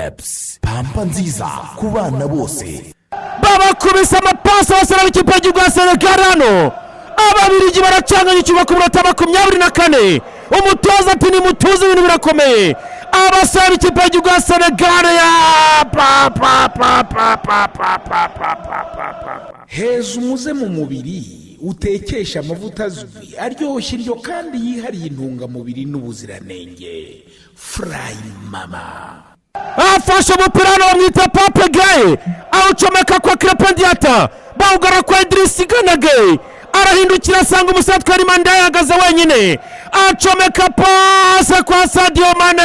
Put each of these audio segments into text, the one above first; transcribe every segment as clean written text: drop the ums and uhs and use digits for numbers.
Steps, pampa nziza ku bana bose. Babakubise amapasi abasore b'ikipe y'igihugu ya Senegal hano. Ababiligi baracanganya icyuma ku minota 24. Umutoza ati nimutuze ibintu birakomeye. Abasore b'ikipe y'igihugu ya Senegal ya heza umuze mu mubiri utekesha amavuta azwi aryoshye iryo kandi yihariye intungamubiri n'ubuziranenge. Fry Mama afashe umupira hano bamwita Pape Gueye awucomeka kwa Krépin Diatta bawugara kwa Idriss Gana Gueye arahindukira asanga umusatsi Mandela yahagaze wenyine acomeka pase kwa Sadio Mane.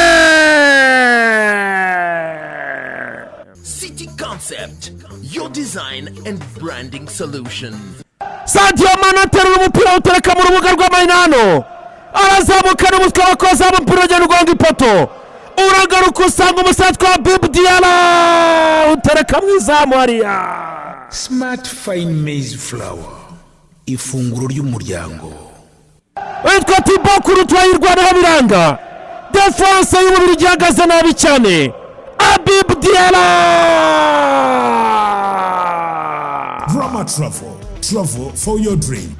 City Concept, your design and branding solution. Sadio Mane aterura umupira utereka mu rubuga rw'amahinano arazamuka n'umutwe wakoza umupira ugenda ugonga ipoto uragaruka usanga umusatsi wa Habib Diallo utereka mu izamu hariya. Smart Fine Maize Flour, ifunguro ry'umuryango. witwa Thibaut Courtois yirwanaho biranga defense y'umubiri gihagaze nabi cyane. Habib Diallo Drama travel for your dream.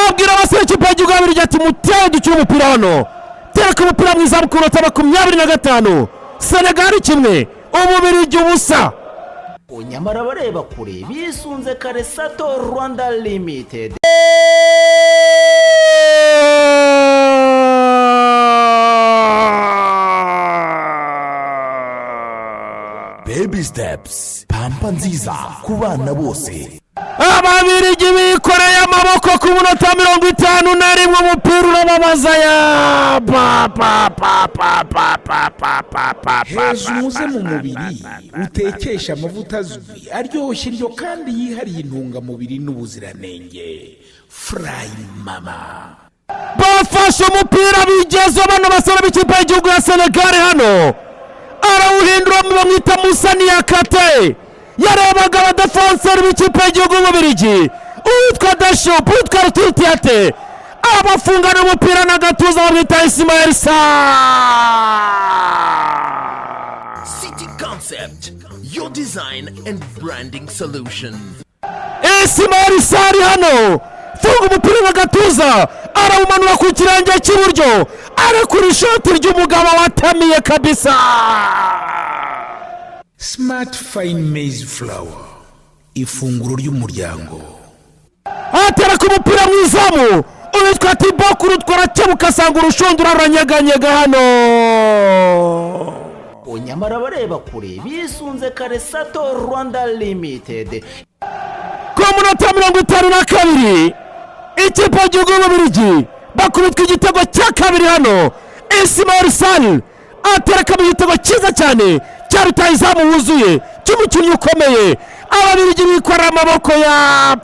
abwira abasore ikipe y'igihugu y'ababiligi ati muteye dukina umupira hano tereka umupira mu izamu ku minota 25. Senegal 1 Ububiligi 0. Nyamara bareba kure bisunze Karesato Rwanda Limited. Baby Steps, pampa nziza ku bana bose. Ababiligi bikoreye amaboko ku minota 51 umupira urababaza ya heza umuze mu mubiri utekesha amavuta azwi aryoshye iryo kandi yihariye intungamubiri n'ubuziranenge. Fry Mama bafashe umupira bigeze bano basore b'ikipe y'igihugu ya Senegal hano arawuhindura bamwita Moussa Niakhaté yarebaga abadefenseri b'ikipe y'igihugu y'Ububiligi uwitwa Deschamps uwitwa Arthur Théâtre abafungana umupira n'agatuza bamwita Ismaïla Sarr. City Concept, your design and branding solution. Ismaïla Sarr hano funga umupira n'agatuza arawumanura ku kirenge cy'iburyo arekura ishoti ry'umugabo watamiye kabisa. Smart Fine Maize Flour, ifunguro ry'umuryango. atera ku mupira mu izamu uwitwa Thibaut Courtois arakebuka asanga urushundura ruranyeganyega hano. Nyamara bareba kure bisunze Karesato Rwanda Limited. ku minota 52 ikipe y'igihugu y'Ububiligi bakubitwa igitego cya kabiri hano. Ismaïla Sarr atereka mu gitego cyiza cyane cya rutahizamu wuzuye cy'umukinnyi ukomeye. Ababiligi bikorera amaboko ya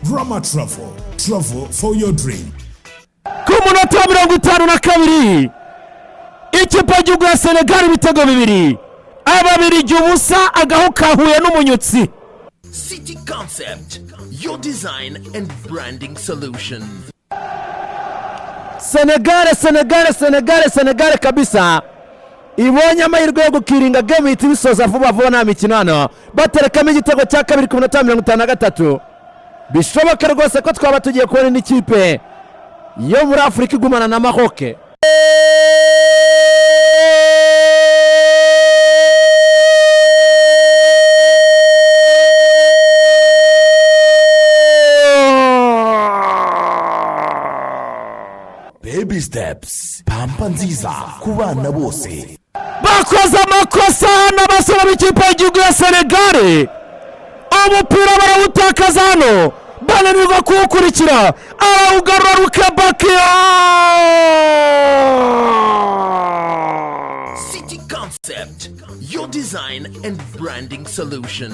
Drama travel for your dream. ku minota 52 ikipe y'igihugu ya Senegal ibitego 2 ababiligi 0 agaho kahuye n'umunyutsi. City Concept, your design and branding solution. Senegal kabisa ibonye amahirwe yo gukiringa game ihita ibisoza vuba vuba nta mikino hano baterekamo igitego cya kabiri ku minota 53. bishoboka rwose ko twaba tugiye kubona n'ikipe yo muri Afurika igumana na Maroc. Baby Steps, pampa nziza ku bana bose. bakoze amakosa n'abasore b'ikipe y'igihugu ya Senegal umupira barawutakaza hano bananirwa kuwukurikira arawugarura Rukabakia. City Concept, your design and branding solution.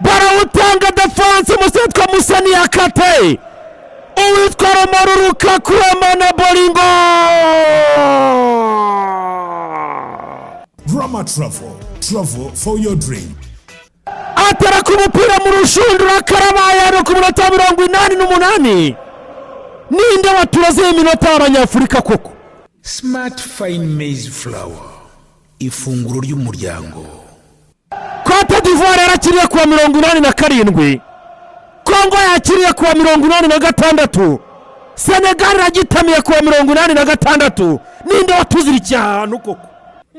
barawutanga defense umusatsi wa Moussa Niakhaté uwitwa Romelu Lukaku na Bolingo. Drama travel for your dream. atera ku mupira mu rushundura karabaye no ku minota 88. ninde waturaze iminota y'Abanyafurika koko Smart Fine Maize Flour, ifunguro ry'umuryango. Cote d'Ivoire yarakiriye kuwa 87, Kongo yakiriye kuwa 86, Senegal iragitamiye kuwa 86. Ninde watuzirikiye ahantu koko?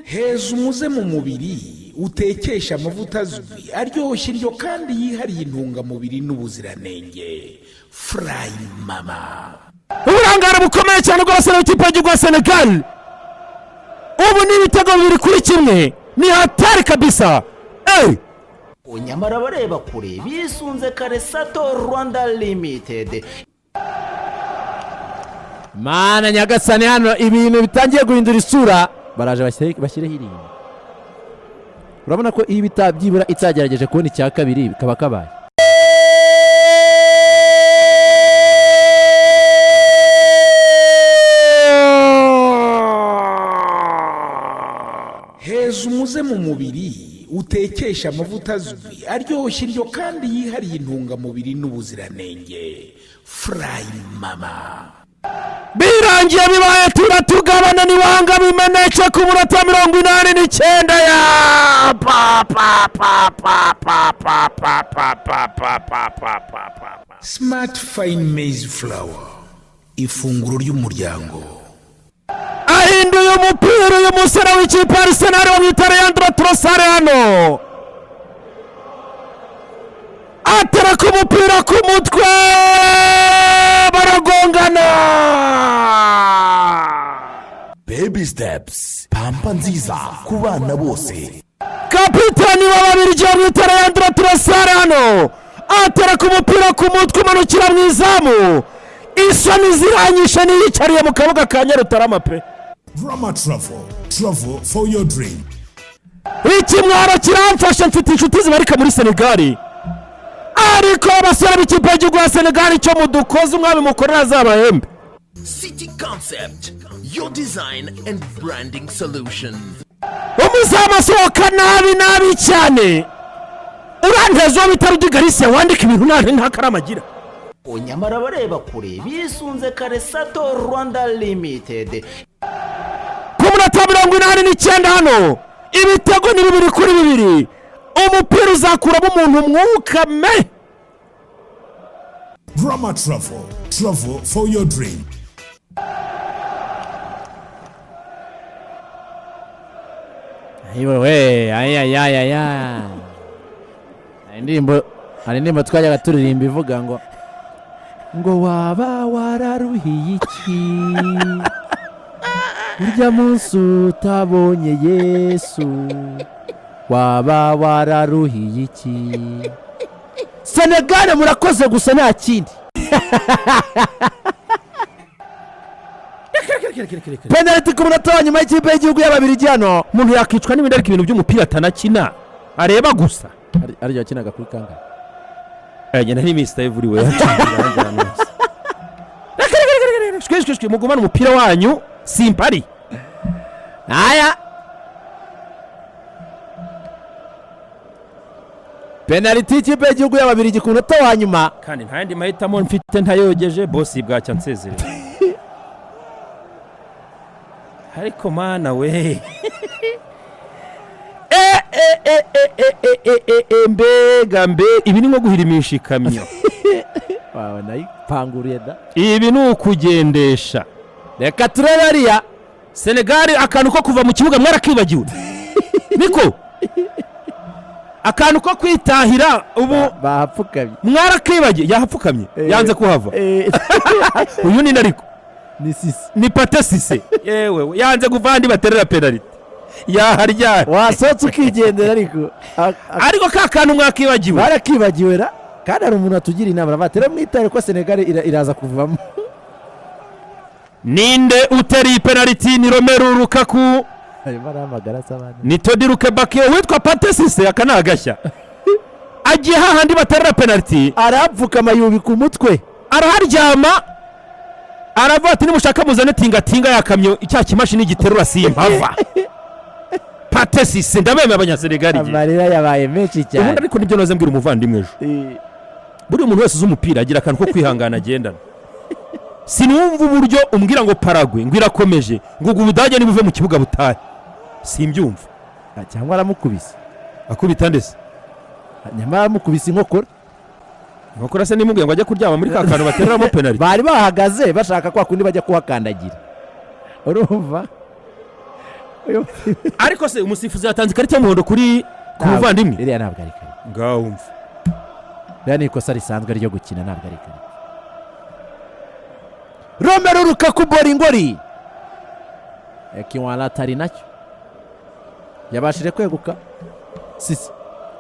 Heza umuze mu mubiri utekesha amavuta azwi aryoshye iryo kandi yihariye intungamubiri n'ubuziranenge. Fry Mama. Uburangare bukomeye cyane bw'abasore b'ikipe y'igihugu ya Senegal. Ubu ni ibitego 2-1, ni hatari kabisa. nyamara bareba kure bisunze Karesato Rwanda Limited. Mana nyagasani, hano ibintu bitangiye guhindura isura. Baraje bashyireho irinda. Urabona ko iyi bitabyibura itagerageje kubona icya kabiri bikaba kabaye. Heza umuze mu mubiri utekesha amavuta azwi aryoshye iryo kandi yihariye intungamubiri n'ubuziranenge. Fry Mama. Birangiye bibaye turatugabana niwanga bimeneke ku munota 89 ya Smart Fine Maize Flour, ifunguro ry'umuryango. Ahinduye umupira uyu musore w'ikipe ya Arsenal wamwita Leandro Trossard hano. Atera ku mupira ku mutwe, baragongana. Baby steps, pampa nziza ku bana bose. Kapitani w'Ababiligi wamwita Leandro Trossard hano. Atera ku mupira ku mutwe umanukira mu izamu. Isoni ziranyishe niyicariye mu kabuga ka Nyarutarama pe. Drama Travel for your dream. Ikimwaro kiramfasha, mfite inshuti zibarika muri Senegal. Ariko abasore b'ikipe y'igihugu ya Senegal icyo mudukoze umwami mukorera azabahembe. City Concept, your design and branding solution. Umuzamu asohoka nabi cyane. Urantezo bitaro by'Igarisia wandika ibintu nta karamagira. nyamara bareba kure bisunze Karesato Rwanda Limited. Ku munota 89 hano ibitego ni 2-2. Umupira uzakuramo umuntu umwuka me. Drama Travel for your dream. Iwe indirimbo twajyaga turirimba ivuga ngo waba wararuhiye iki urya munsi utabonye Yesu, waba wararuhiye iki. Senegal murakoze gusa nta kindi. Penalty ku munota wa nyuma y'ikipe y'igihugu y'Ababiligi hano. Umuntu yakicwa n'ibindi ariko ibintu by'umupira atanakina areba gusa. Aryo yakinaga kuri kanga. Agenda n'imista everywhere. Shwishwe mugumana umupira wanyu simpari. Aya. Penalty ikipe y'igihugu y'Ababiligi ku munota wa nyuma. Kandi ntayandi mahitamo mfite ntayogeje boss bwacya nsezere. Ariko mana we. Mbega ibi ni nko guhirimisha ikamyo. Wawe nayipanguriye da. Ibi ni ukugendesha. Reka turebe ariya Senegal akantu ko kuva mu kibuga mwarakibagiwe. Niko akantu ko kwitahira ubu bahapfukamye. Mwarakibagiye yahapfukamye yanze kuhava. Uyu ni nariko ni Sisi, ni Pate Sisi. Yewe yanze kuvandi baterera penalty. Yaharya wasotse ukigendera ariko ka kantu mwakibagiwe. Barakibagiwe ra kandi ari umuntu atugira inama batera mwitare ko Senegal iraza kuvamo. Ninde uteri penalty ni Romelu Lukaku. Baramagara sabana. Ni Todi Lukebakio witwa Pate Sisi akanagashya. Agiye hahandi baterera penalty arapfuka mayubi ku mutwe. Araharyama. Aravuga ati nimushaka muzane tinga yakamyo icya kimashini giterura simpava. Pate Sisi ndabeme abanyasenegali. Amarira yabaye menshi cyane. Ubundi ariko nibyo noze mbwira umuvandimwe ejo. Buri umuntu wese uzumupira agira akantu ko kwihangana agendana. sinumva uburyo umbwira ngo Paraguay ngo irakomeje ngo Ubudage nibuve mu kibuga butahe simbyumva. cyangwa aramukubise akubita ndese nyamara aramukubise inkokora se nimubwiye ngo ajye kuryama muri ka kantu batereramo penalty. bari bahagaze bashaka kwa kundi bajya kuhakandagira urumva. ariko se umusifuzi yatanze ikarita y'umuhondo kuri ku muvandimwe. iriya ntabwo ari ikarita, ngaho wumva iriya ni ikosa risanzwe ryo gukina, ntabwo ari ikarita. Romelu Lukaku Boringoli Ekiwala atari nacyo yabashije kweguka. Sisi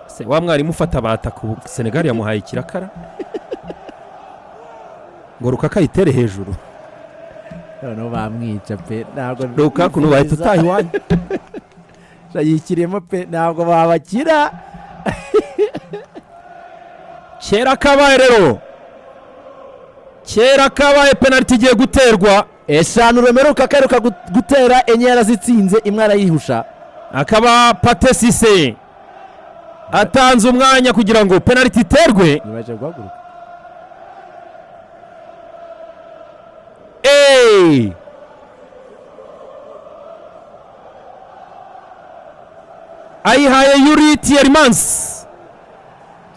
se wa mwarimu ufata bataka ubu Senegal yamuhaye ikirakara ngo Lukaku ayitere hejuru. noneho bamwica pe, ntabwo Lukaku n'ubahita utaha iwanyu yikiriyemo pe, ntabwo babakira. kera kabaye rero, kera kabaye penalty igiye guterwa. eshanu Romelu Lukaku aheruka gutera, enye yarazitsinze, imwe arayihusha. akaba Pathé Cissé atanze umwanya kugira ngo penalty iterwe. Nibaje guhaguruka. ayihaye Yuri Tielemans,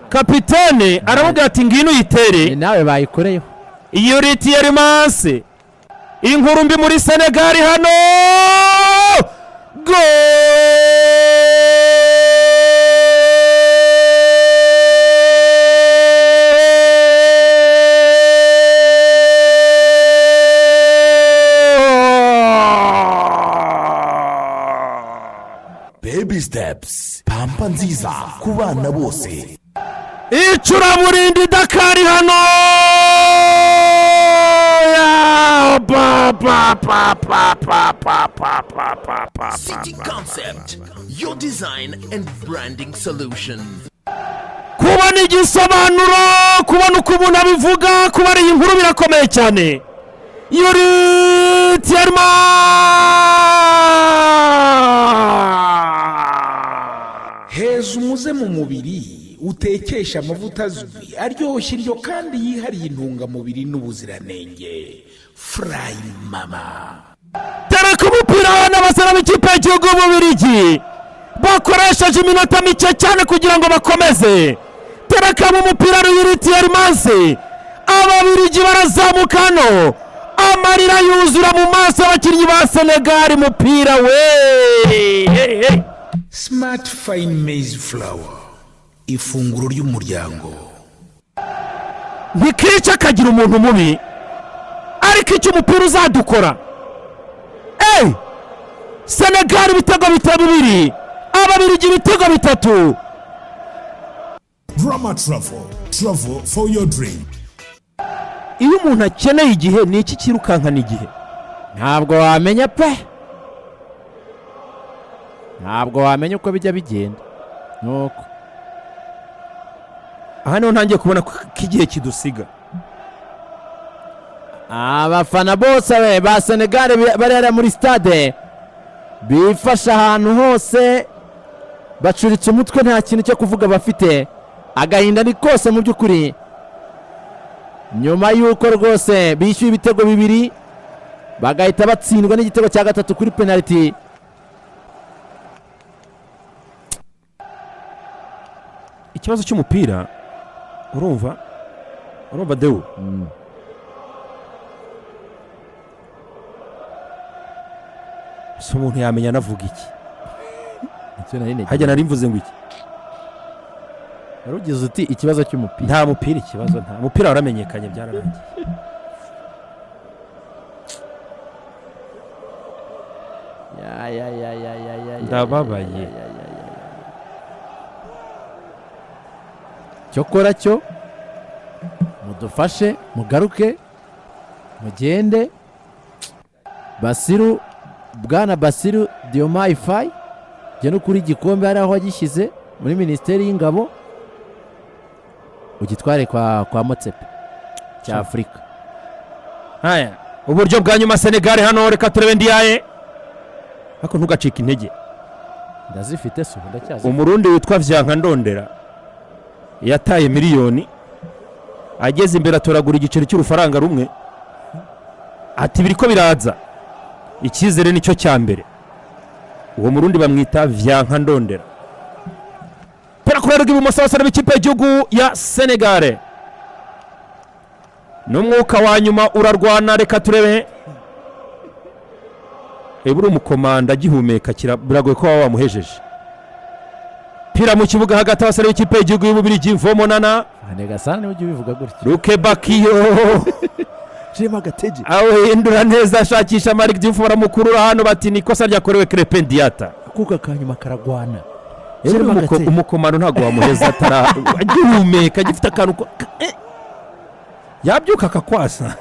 kapitene aravuga ati ngwino uyitere. nawe bayikoreyeho. Yuri Tielemans, inkuru mbi muri Senegal hano. Baby steps, pampa nziza ku bana bose. icuraburindi Dakar hano. City Concept, your design and branding solution. kubona igisobanuro, kubona uko umuntu abivuga, kubara iyi nkuru birakomeye cyane. Yuri Tielemans heza umuze mu mubiri utekesha amavuta azwi aryoshye iryo kandi yihariye intungamubiri n'ubuziranenge. Fry Mama tereka umupira n'abasore b'ikipe y'igihugu b'Ububiligi bakoresheje iminota mike cyane kugira ngo bakomeze. tereka mu mupira Yuri Tielemans, Ababiligi barazamuka hano, amarira yuzura mu maso y'abakinnyi ba Senegal. umupira we Smart Fine Maize Flour, ifunguro ry'umuryango. ntikica akagira umuntu mubi, ariko icyo umupira uzadukora. Senegal ibitego bibiri, Ababiligi ibitego 3. Drama Travel for your dream. iyo umuntu akeneye igihe ni iki kirukankana igihe? ntabwo wamenya pe, ntabwo wamenya uko bijya bigenda. nuko aha niho ntangiye kubona ko igihe kidusiga. abafana bose ba Senegal bari muri stade bifasha ahantu hose, bacuritse umutwe, nta kintu cyo kuvuga bafite. agahinda ni kose mu by'ukuri, nyuma y'uko rwose bishyuye ibitego 2 bagahita batsindwa n'igitego cya gatatu kuri penalty. ikibazo cy'umupira urumva Deo, si umuntu yamenya anavuga iki. hajya nari mvuze ngo iki? warugize uti ikibazo cy'umupira. nta mupira ikibazo, nta mupira waramenyekanye, byararangiye. ndababaye. cyokora cyo mudufashe mugaruke mugende. Bwana Basiru Diomaye Faye jya no kuri igikombe hari aho wagishyize muri minisiteri y'ingabo, ugitware kwa Motsepe cya Afurika. haya uburyo bwa nyuma Senegal hano, reka turebe Ndiaye, ariko ntugacike intege. ndazifite se ndacyazi. umurundi witwa Vyanka Ndondera yataye miliyoni, ageze imbere atoragura igiceri cy'urufaranga rumwe, ati biriko biraza icyizere nicyo cya mbere. Uwo murundi bamwita Vyanka Ndondera. Pera kurera ibumoso abasore b'ikipe y'igihugu ya Senegal. N'umwuka wa nyuma urarwana, reka turebe. Eburu umukomanda agihumeka biragoye ko wamuhejeje. Pira mu kibuga hagati abasore b'ikipe y'igihugu y'Ububiligi Mvomo Nana. Anegasana ujye bivuga gutyo. Luke Bakiyo. Jema Gateje. Aho hindura neza ashakisha Malik Diouf baramukurura hano bati nikosa ryakorewe Crepin Diata. Kuka kanyuma karagwana. Umukomando ntago wamuheza atara agihumeka gifite akantu yabyuka akakwasa.